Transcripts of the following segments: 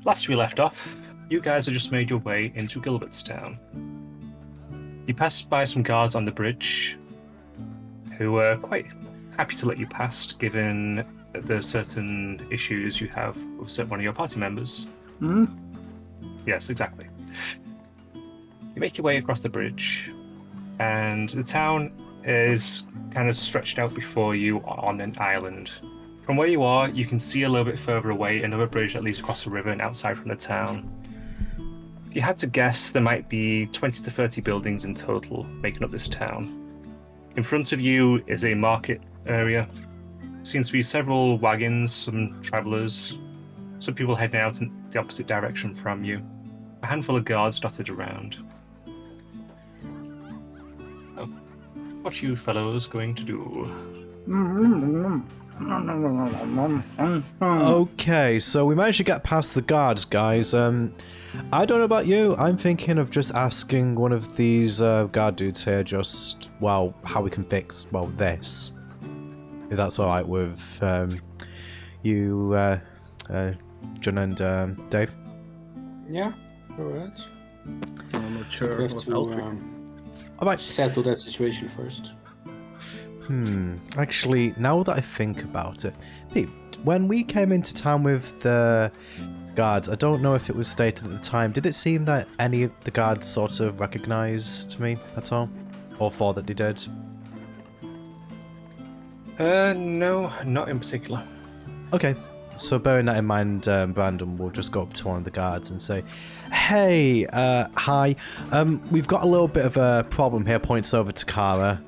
Last we left off, you guys had just made your way into Gilbertstown. You passed by some guards on the bridge who were quite happy to let you pass, given the certain issues you have with one of your party members. Hmm? Yes, exactly. You make your way across the bridge, and the town is kind of stretched out before you on an island. From where you are, you can see a little bit further away another bridge that leads across the river and outside from the town. If you had to guess, there might be 20 to 30 buildings in total making up this town. In front of you is a market area. Seems to be several wagons, some travellers, some people heading out in the opposite direction from you. A handful of guards dotted around. Oh, what are you fellows going to do? Okay, so we managed to get past the guards, guys. I don't know about you. I'm thinking of just asking one of these guard dudes here just, well, how we can fix, well, this. If that's alright with you, John and Dave. Yeah, alright. I'm not We sure have what to else we Alright. settle that situation first. Actually, now that I think about it, hey, when we came into town with the guards, I don't know if it was stated at the time, did it seem that any of the guards sort of recognised me at all? Or thought that they did? No, not in particular. Okay, so bearing that in mind, Brandon will just go up to one of the guards and say, "Hey, hi, we've got a little bit of a problem here," points over to Kara.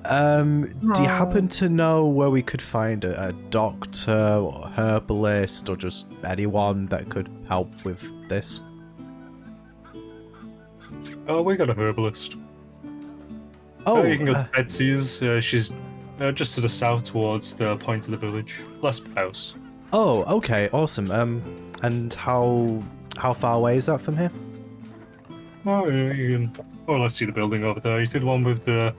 Do you happen to know where we could find a doctor or herbalist or just anyone that could help with this? Oh, we got a herbalist. Oh, You can go to Betsy's. She's just to the south towards the point of the village. Last house. oh, okay, awesome. And how far away is that from here? Oh, yeah, you can more or less see the building over there. You see the one with the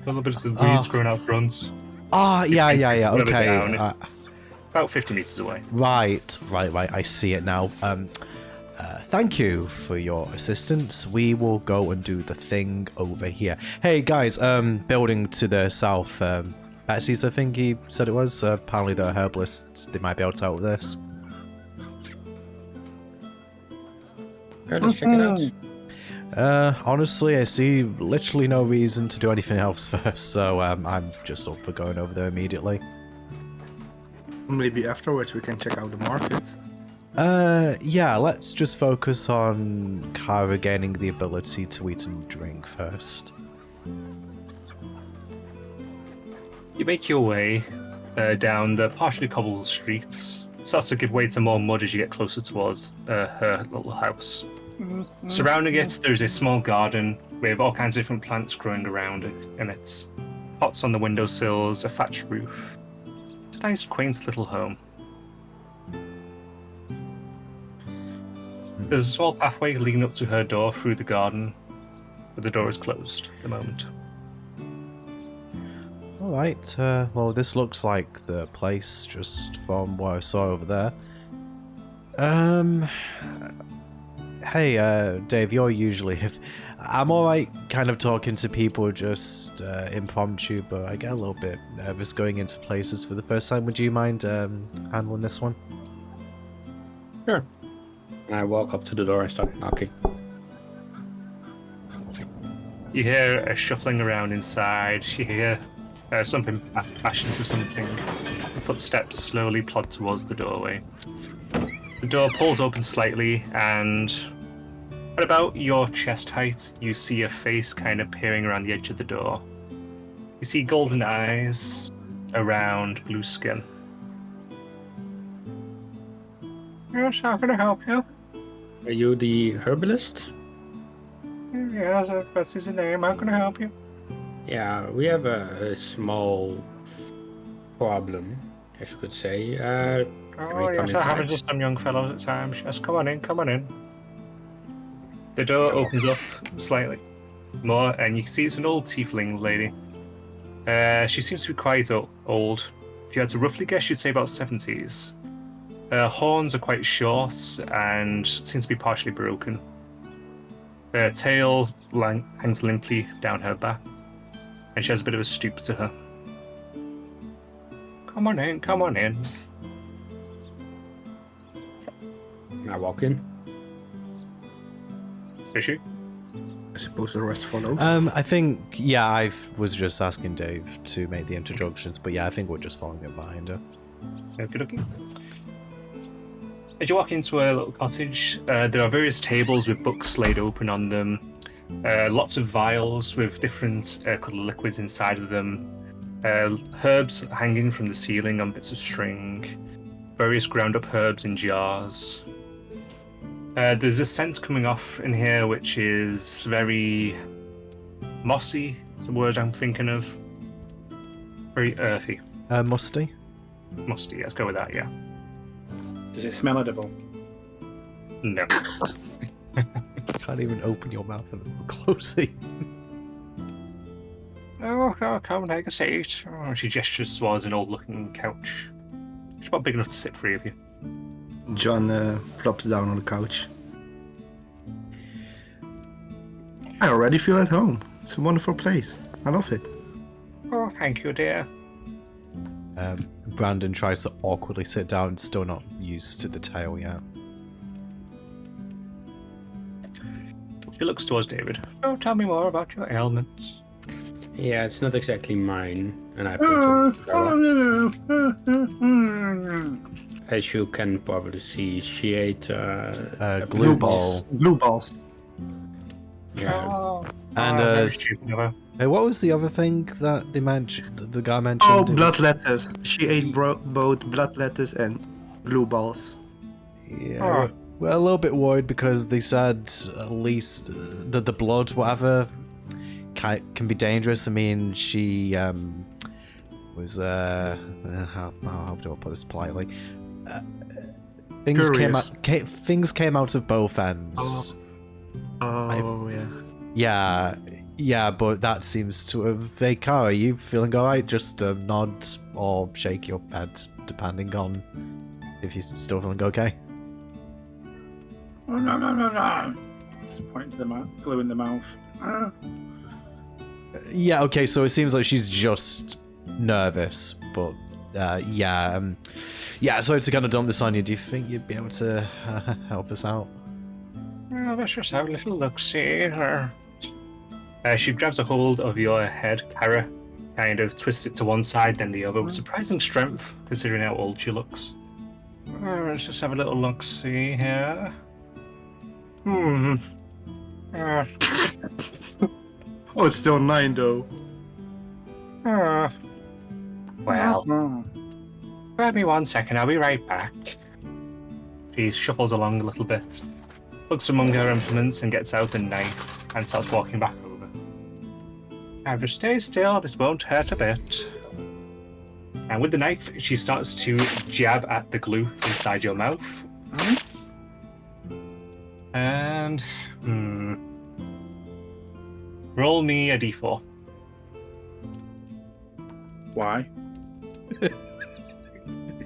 little bit of weeds growing out front. Ah, yeah, Further okay. down, it's about 50 meters away. Right, I see it now. Thank you for your assistance. We will go and do the thing over here. Hey guys, building to the south, Betsy's, I think he said it was. Apparently the herbalists, they might be able to help with this. Alright, let's check it out. Honestly, I see literally no reason to do anything else first, so I'm just up for going over there immediately. Maybe afterwards we can check out the market. Yeah, let's just focus on Kara gaining the ability to eat and drink first. You make your way down the partially cobbled streets. Starts to give way to more mud as you get closer towards her little house. Surrounding it, there's a small garden with all kinds of different plants growing around it, and it's pots on the windowsills, a thatched roof. It's a nice, quaint little home. There's a small pathway leading up to her door through the garden, but the door is closed at the moment. Alright, well this looks like the place, just from what I saw over there. Hey, Dave, you're usually... I'm alright kind of talking to people just impromptu, but I get a little bit nervous going into places for the first time. Would you mind handling this one? Sure. And I walk up to the door and start knocking. You hear a shuffling around inside. You hear something bash into something. The footsteps slowly plod towards the doorway. The door pulls open slightly, and at about your chest height, you see a face kind of peering around the edge of the door. You see golden eyes around blue skin. Yes, how can I help you? Are you the herbalist? Yes, that's his name. How can I help you? Yeah, we have a small problem, as you could say. Oh, come yes, I have inside? just some young fellows at times. Yes, come on in, come on in. The door opens up slightly more, and you can see it's an old tiefling lady. She seems to be quite old. If you had to roughly guess, you'd say about 70s. Her horns are quite short and seem to be partially broken. Her tail hangs limply down her back, and she has a bit of a stoop to her. Come on in, come on in. I walk in. Is she? I suppose the rest follows. I think, yeah, I was just asking Dave to make the introductions, but yeah, I think we're just following it behind her. Okie dokie. As you walk into a little cottage, there are various tables with books laid open on them, lots of vials with different coloured liquids inside of them, herbs hanging from the ceiling on bits of string, various ground up herbs in jars. There's a scent coming off in here which is very mossy, is the word I'm thinking of. Very earthy. Musty? Musty, let's go with that, yeah. Does it smell edible? No. You can't even open your mouth and close it. Oh, come take a seat. Oh, she gestures towards an old-looking couch. It's about big enough to sit three of you. John flops down on the couch. I already feel at home. It's a wonderful place. I love it. Oh, thank you, dear. Brandon tries to awkwardly sit down, still not used to the tail yet. She looks towards David. Oh, tell me more about your ailments. Yeah, it's not exactly mine, and I put as you can probably see, she ate a Glue ball. Blue balls. Yeah, Oh, And very stupid of her. hey, what was the other thing that they mentioned? The guy mentioned. Oh, It blood was- lettuce. She ate both blood lettuce and glue balls. Yeah, Oh. we're a little bit worried because they said at least that the blood, whatever, can be dangerous. I mean, she was how do I put this politely? Things Curious. things came out of both ends. Oh, yeah. Yeah, but that seems to have. Hey, Car, are you feeling alright? Just nod or shake your head, depending on if you're still feeling okay. Oh, no. Just pointing to the mouth, glue in the mouth. Yeah, okay, so it seems like she's just nervous, but yeah, sorry to kind of dump this on you. Do you think you'd be able to help us out? Well, let's just have a little look-see. She grabs a hold of your head, Kara, kind of twists it to one side, then the other, with surprising strength, considering how old she looks. Let's just have a little look-see here. Oh, it's still 9 though. Well, Oh. grab me 1 second, I'll be right back. She shuffles along a little bit, looks among her implements and gets out a knife and starts walking back over. Now just stay still, this won't hurt a bit. And with the knife, she starts to jab at the glue inside your mouth. And, roll me a d4. Why?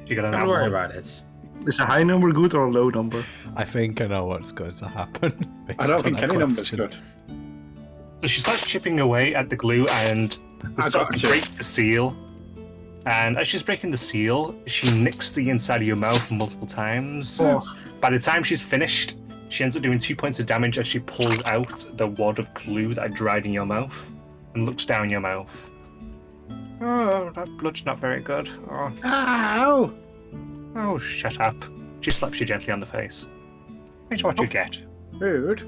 You got an don't worry outlaw. about it. Is a high number good or a low number? I think I know what's going to happen. I based don't on think that any number's question. good. So she starts chipping away at the glue and I starts got to you. break the seal. And as she's breaking the seal, she nicks the inside of your mouth multiple times. Oh, By the time she's finished, she ends up doing 2 points of damage as she pulls out the wad of glue that had dried in your mouth and looks down your mouth. Oh, that blood's not very good. Oh, Ow! oh, shut up. She slaps you gently on the face. Here's what you get. Rude.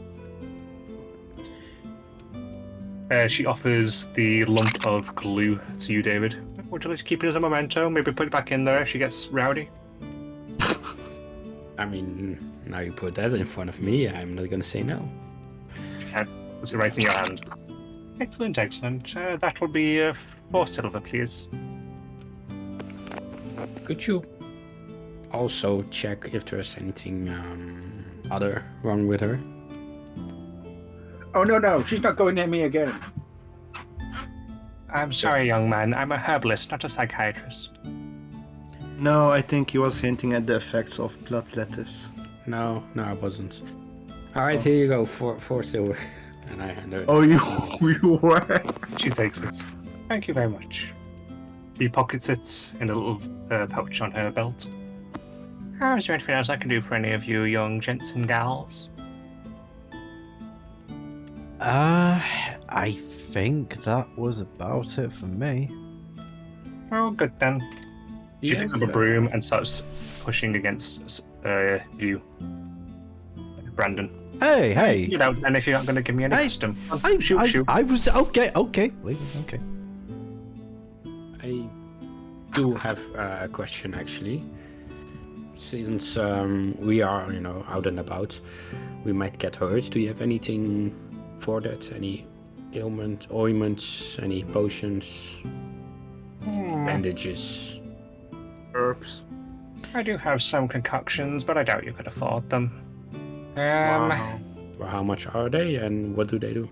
She offers the lump of glue to you, David. Would you like to keep it as a memento? Maybe put it back in there if she gets rowdy? I mean, now you put that in front of me, I'm not gonna say no. Puts it right in your hand. Excellent, excellent. That will be 4 silver, please. Could you also check if there's anything other wrong with her? Oh, no. She's not going near me again. I'm sorry, young man. I'm a herbalist, not a psychiatrist. No, I think he was hinting at the effects of blood lettuce. No, I wasn't. All right, here you go, four silver. And I hand it. Oh, you were. She takes it. Thank you very much. She pockets it in a little pouch on her belt. Is there anything else I can do for any of you young gents and gals? I think that was about it for me. Oh, good then. She Yeah, picks up a broom and starts pushing against you, Brandon. Hey! You know, and if you're not going to give me any Hey, wisdom, I was okay. Okay. I do have a question actually. Since we are, out and about, we might get hurt. Do you have anything for that? Any ointments, any potions, bandages? Herbs. I do have some concoctions, but I doubt you could afford them. Wow. Or how much are they, and what do they do?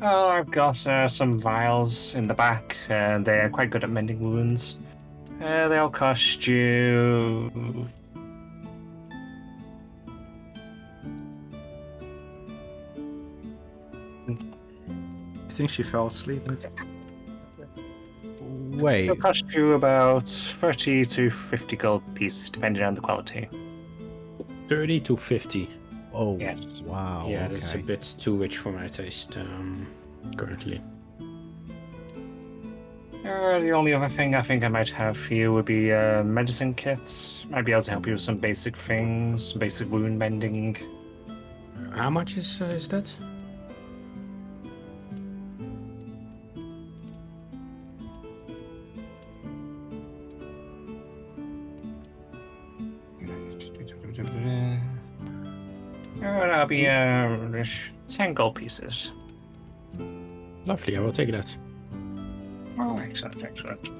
Oh, I've got some vials in the back, and they are quite good at mending wounds. They'll cost you... I think she fell asleep. Wait. They'll cost you about 30 to 50 gold pieces, depending on the quality. 30 to 50. Oh, Yes. wow. Yeah, that's a okay. bit too rich for my taste currently. The only other thing I think I might have for you would be medicine kits. Might be able to help you with some basic things, some basic wound mending. How much is that? That'll be 10 gold pieces. Lovely, I will take that. Oh, excellent.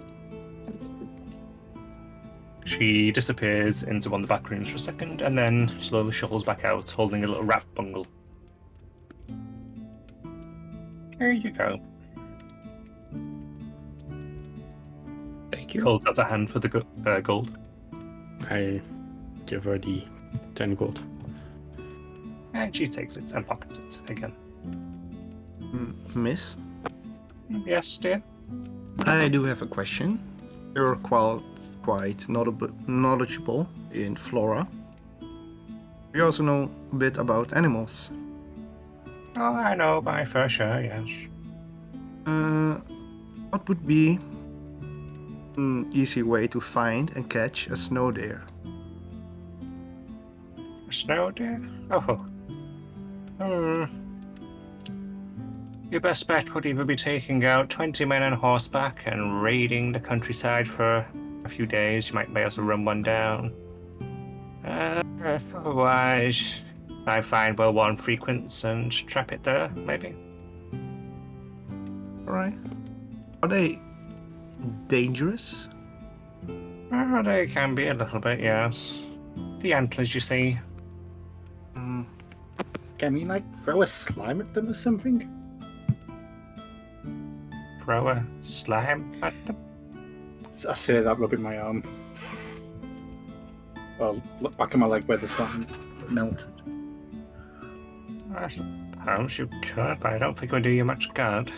She disappears into one of the back rooms for a second and then slowly shuffles back out, holding a little wrap bungle. Here you go. Thank you. Holds out a hand for the gold. I give her the 10 gold. And she takes it and pockets it again. Miss, Yes, dear? I do have a question. You're quite knowledgeable in flora. You also know a bit about animals. Oh, I know my fair share, yes. What would be an easy way to find and catch a snow deer? Snow deer? Oh. Your best bet would either be taking out 20 men on horseback and raiding the countryside for a few days. You might be able to run one down. Otherwise, I find well-worn frequents and trap it there, maybe. Alright. Are they dangerous? Oh, they can be a little bit, yes. The antlers, you see. Can we like throw a slime at them or something? Throw a slime at them. I say that rubbing my arm. Well, look back at my leg where the slime melted. I suppose you could, but I don't think it would do you much good.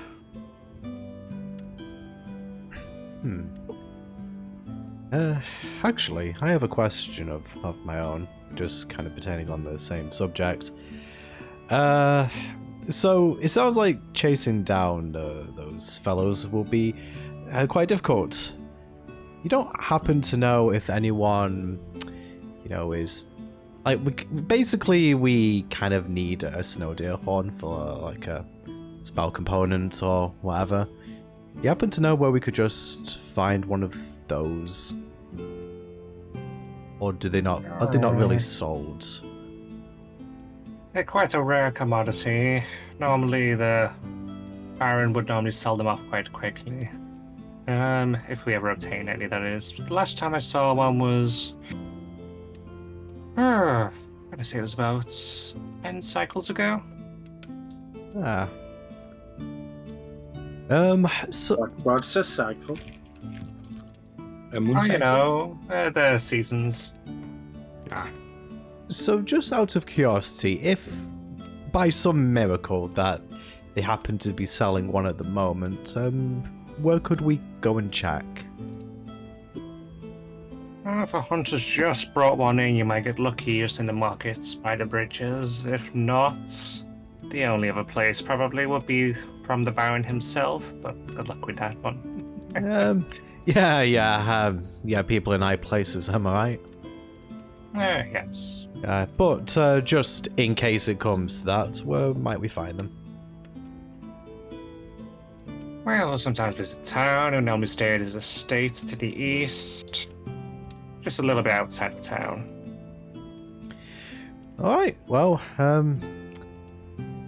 Actually, I have a question of my own, just kind of pertaining on the same subject. So it sounds like chasing down those fellows will be quite difficult. You don't happen to know if anyone, is like we kind of need a snow deer horn for like a spell component or whatever. You happen to know where we could just find one of those, or do they not? Are they not really sold? They're quite a rare commodity. Normally, the Baron would normally sell them off quite quickly. If we ever obtain any, that is. The last time I saw one was... I'd say it was about 10 cycles ago. Ah. So What's a cycle? A moon Oh, you cycle? know, the seasons. Ah, So, just out of curiosity, if by some miracle that they happen to be selling one at the moment, where could we go and check? If a hunter's just brought one in, you might get lucky just in the markets by the bridges. If not, the only other place probably would be from the Baron himself, but good luck with that one. Yeah, people in high places, am I right? Yes. But just in case it comes to that, where might we find them? Well, sometimes visit town, and normally stay at his estate to the east. Just a little bit outside of town. Alright, well,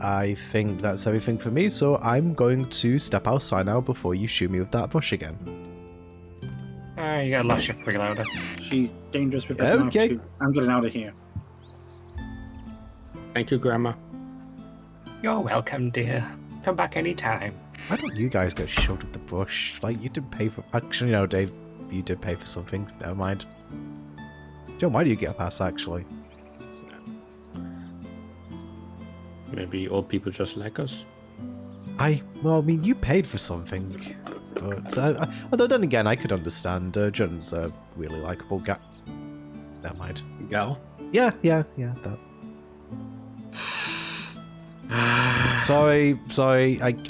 I think that's everything for me, so I'm going to step outside now before you shoot me with that bush again. You gotta lash your freeloader. She's dangerous with that mouth Okay. too. I'm getting out of here. thank you, Grandma. You're welcome, dear. Come back anytime. Why don't you guys get shoved with the bush? Like, you did pay for... Actually, no, Dave, you did pay for something. Never mind. John, why do you get a pass, actually? Maybe old people just like us. Well, I mean, you paid for something. But, although then again, I could understand. John's a really likable guy. Never mind. Gal? Yeah, that. sorry,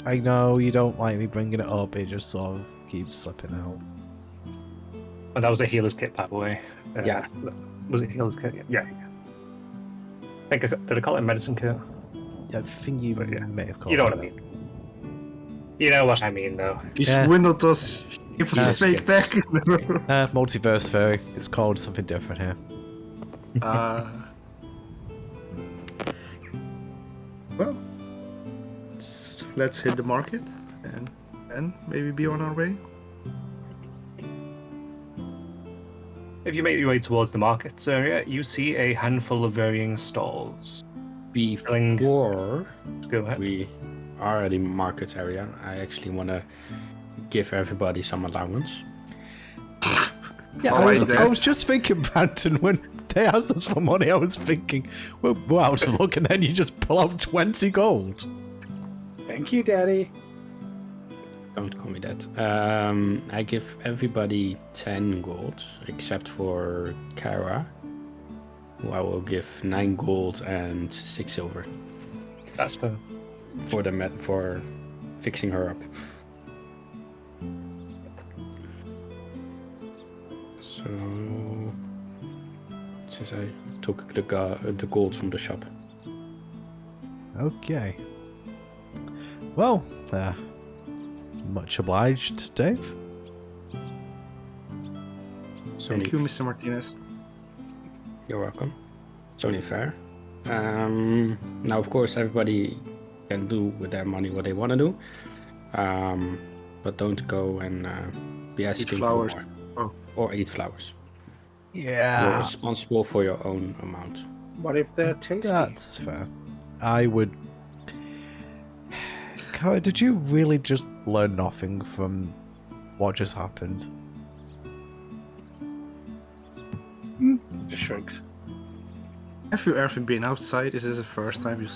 I know you don't like me bringing it up, it just sort of keeps slipping out. Oh, that was a healer's kit, by the way. Yeah. Was it healer's kit? Yeah. Did I call it a medicine kit? I think you But yeah, may have called You know it what I that. mean. You know what I mean, though. He Yeah. swindled us. He gave us a Yes, fake yes. back. Multiverse Fairy. It's called something different here. Well, let's hit the market and maybe be on our way. If you make your way towards the markets area, you see a handful of varying stalls. Before Go ahead. we are at the market area, I actually want to give everybody some allowance. Yeah, All right, I then. was just thinking, Brandon, when they asked us for money, I was thinking, we're out of luck, and then you just pull out 20 gold. Thank you, Daddy. Don't call me that. I give everybody 10 gold, except for Kara, who I will give 9 gold and 6 silver That's fair. for fixing her up. So, since I took the gold from the shop. Okay. Well, much obliged, Dave. It's Thank only- you, Mr. Martinez. You're welcome. It's only fair. Now, of course, everybody can do with their money what they want to do, but don't go and be asking flowers. for more. Oh. Or eat flowers. Yeah. You're responsible for your own amount. What if they're tasty? That's fair. I would... Kara, did you really just learn nothing from what just happened? Just shrugs. Have you ever been outside? Is this the first time you...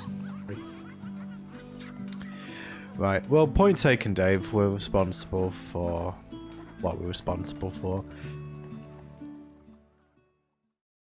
Right, well, point taken, Dave. We're responsible for what we're responsible for.